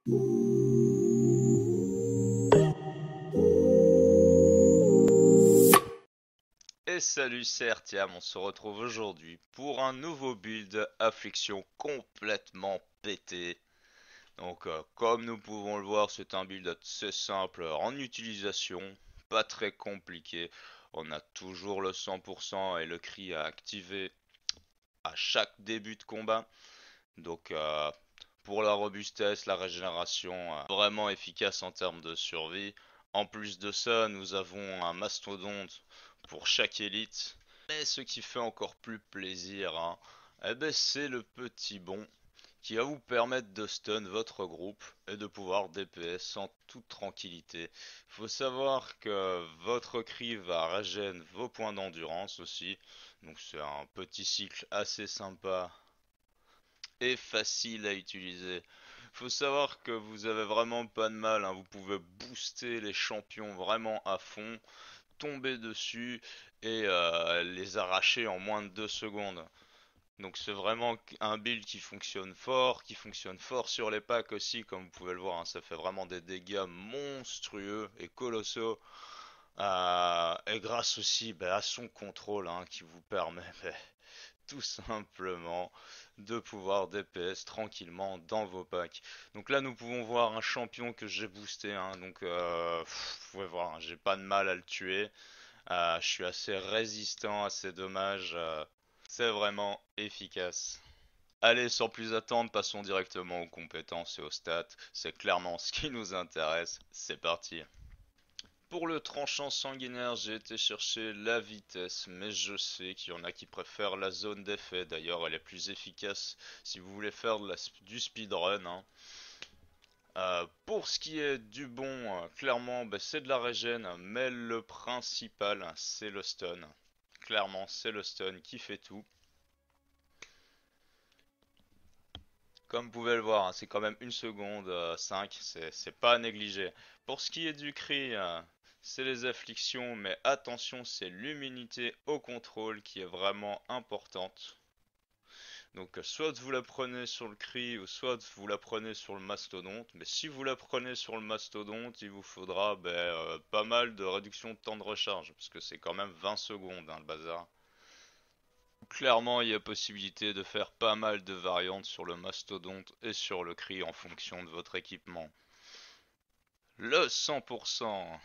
Et salut, c'est Artiam, on se retrouve aujourd'hui pour un nouveau build Affliction complètement pété. Donc comme nous pouvons le voir, c'est un build assez simple en utilisation, pas très compliqué. On a toujours le 100% et le cri à activer à chaque début de combat. Donc pour la robustesse, la régénération, vraiment efficace en termes de survie. En plus de ça, nous avons un mastodonte pour chaque élite. Mais ce qui fait encore plus plaisir, eh ben, c'est le petit bon qui va vous permettre de stun votre groupe et de pouvoir DPS en toute tranquillité. Faut savoir que votre cri va régénérer vos points d'endurance aussi. Donc c'est un petit cycle assez sympa et facile à utiliser. Faut savoir que vous avez vraiment pas de mal, vous pouvez booster les champions vraiment à fond, tomber dessus et les arracher en moins de 2 secondes. Donc c'est vraiment un build qui fonctionne fort sur les packs aussi, comme vous pouvez le voir, ça fait vraiment des dégâts monstrueux et colossaux. Et grâce aussi à son contrôle qui vous permet tout simplement de pouvoir DPS tranquillement dans vos packs. Donc là nous pouvons voir un champion que j'ai boosté, donc vous pouvez voir, j'ai pas de mal à le tuer. Je suis assez résistant à ces dommages, c'est vraiment efficace. Allez, sans plus attendre, passons directement aux compétences et aux stats. C'est clairement ce qui nous intéresse. C'est parti. Pour le tranchant sanguinaire, j'ai été chercher la vitesse, mais je sais qu'il y en a qui préfèrent la zone d'effet. D'ailleurs, elle est plus efficace si vous voulez faire du speedrun. Pour ce qui est du bon, clairement, c'est de la régène, mais le principal, c'est le stun. Clairement, c'est le stun qui fait tout. Comme vous pouvez le voir, c'est quand même 1 seconde 5, c'est pas à négliger. Pour ce qui est du cri, c'est les afflictions, mais attention, c'est l'immunité au contrôle qui est vraiment importante. Donc soit vous la prenez sur le cri, ou soit vous la prenez sur le mastodonte. Mais si vous la prenez sur le mastodonte, il vous faudra pas mal de réduction de temps de recharge, parce que c'est quand même 20 secondes le bazar. Clairement, il y a possibilité de faire pas mal de variantes sur le mastodonte et sur le cri en fonction de votre équipement. Le 100%,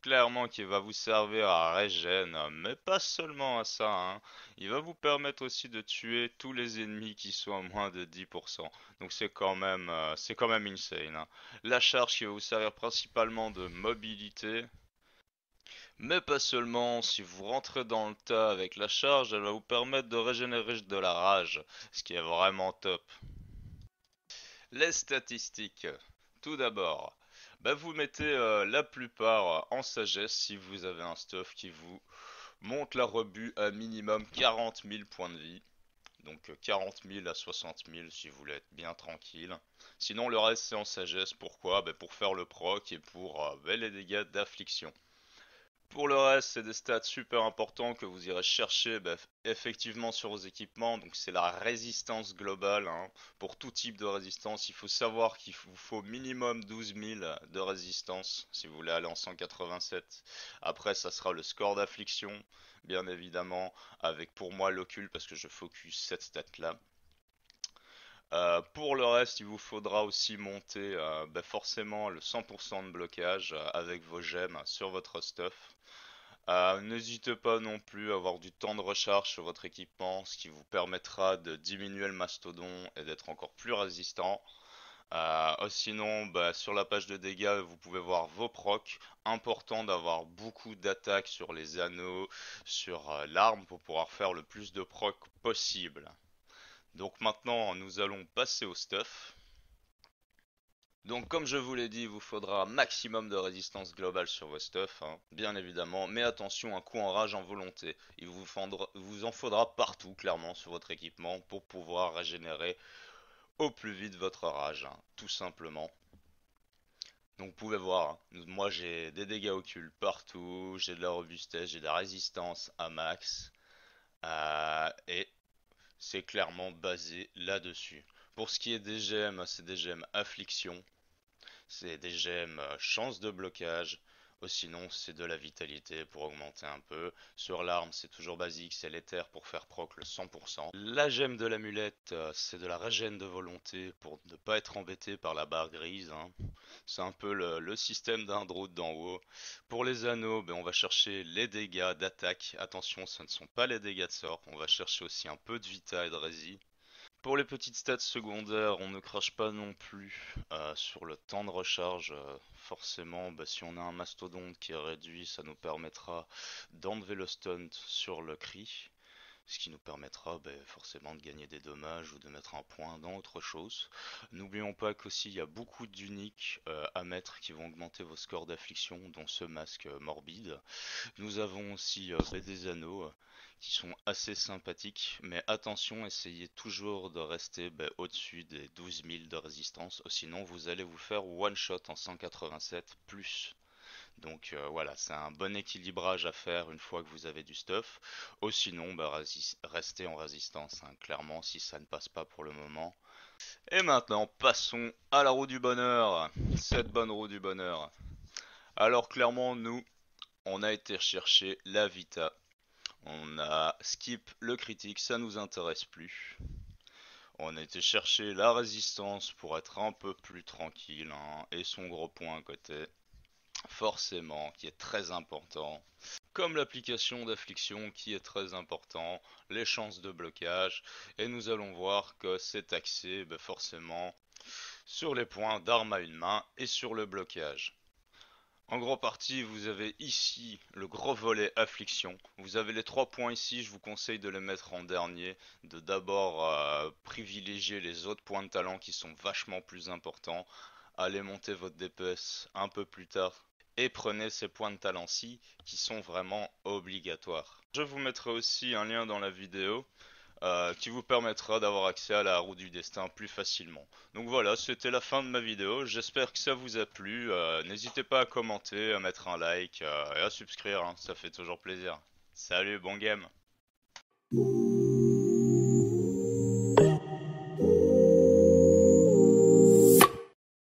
clairement qui va vous servir à régène, mais pas seulement à ça. Il va vous permettre aussi de tuer tous les ennemis qui sont à moins de 10%. Donc c'est quand même insane. La charge qui va vous servir principalement de mobilité. Mais pas seulement, si vous rentrez dans le tas avec la charge, elle va vous permettre de régénérer de la rage, ce qui est vraiment top. Les statistiques. Tout d'abord, vous mettez la plupart en sagesse si vous avez un stuff qui vous monte la rebut à minimum 40 000 points de vie. Donc 40 000 à 60 000 si vous voulez être bien tranquille. Sinon le reste c'est en sagesse. Pourquoi? Pour faire le proc et pour les dégâts d'affliction. Pour le reste, c'est des stats super importants que vous irez chercher effectivement sur vos équipements. Donc c'est la résistance globale. Pour tout type de résistance, il faut savoir qu'il vous faut minimum 12 000 de résistance si vous voulez aller en 187. Après, ça sera le score d'affliction, bien évidemment, avec pour moi l'occulte parce que je focus cette stat là. Pour le reste, il vous faudra aussi monter forcément le 100% de blocage avec vos gemmes sur votre stuff. N'hésitez pas non plus à avoir du temps de recharge sur votre équipement, ce qui vous permettra de diminuer le mastodon et d'être encore plus résistant. Sinon, sur la page de dégâts, vous pouvez voir vos procs. Important d'avoir beaucoup d'attaques sur les anneaux, sur l'arme pour pouvoir faire le plus de proc possible. Donc maintenant, nous allons passer au stuff. Donc comme je vous l'ai dit, il vous faudra un maximum de résistance globale sur vos stuff, bien évidemment, mais attention, un coup en rage en volonté. Vous en faudra partout, clairement, sur votre équipement pour pouvoir régénérer au plus vite votre rage, tout simplement. Donc vous pouvez voir, moi j'ai des dégâts occultes partout, j'ai de la robustesse, j'ai de la résistance à max, et c'est clairement basé là-dessus. Pour ce qui est des gemmes, c'est des gemmes affliction. C'est des gemmes chance de blocage. Ou sinon, c'est de la vitalité pour augmenter un peu. Sur l'arme, c'est toujours basique, c'est l'éther pour faire proc le 100%. La gemme de l'amulette, c'est de la régène de volonté pour ne pas être embêté par la barre grise, hein. C'est un peu le système d'un druide d'en haut. Pour les anneaux, ben, on va chercher les dégâts d'attaque. Attention, ce ne sont pas les dégâts de sort. On va chercher aussi un peu de vita et de rési. Pour les petites stats secondaires, on ne crache pas non plus sur le temps de recharge. Forcément, bah, si on a un mastodonte qui est réduit, ça nous permettra d'enlever le stunt sur le cri, ce qui nous permettra forcément de gagner des dommages ou de mettre un point dans autre chose. N'oublions pas qu'aussi il y a beaucoup d'uniques à mettre qui vont augmenter vos scores d'affliction, dont ce masque morbide. Nous avons aussi des anneaux qui sont assez sympathiques, mais attention, essayez toujours de rester au-dessus des 12 000 de résistance, sinon vous allez vous faire one shot en 187 plus. Donc voilà, c'est un bon équilibrage à faire une fois que vous avez du stuff. Ou sinon, restez en résistance, hein, clairement, si ça ne passe pas pour le moment. Et maintenant, passons à la roue du bonheur. Cette bonne roue du bonheur. Alors clairement, nous, on a été chercher la Vita. On a skip le critique, ça nous intéresse plus. On a été chercher la résistance pour être un peu plus tranquille, hein, et son gros point à côté, forcément, qui est très important. Comme l'application d'affliction qui est très important, les chances de blocage, et nous allons voir que c'est axé forcément sur les points d'arme à une main et sur le blocage. En gros partie, vous avez ici le gros volet affliction. Vous avez les 3 points ici, je vous conseille de les mettre en dernier, de d'abord privilégier les autres points de talent qui sont vachement plus importants. Allez monter votre DPS un peu plus tard et prenez ces points de talent-ci qui sont vraiment obligatoires. Je vous mettrai aussi un lien dans la vidéo qui vous permettra d'avoir accès à la roue du destin plus facilement. Donc voilà, c'était la fin de ma vidéo, j'espère que ça vous a plu, n'hésitez pas à commenter, à mettre un like et à subscrire, hein, ça fait toujours plaisir. Salut, bon game!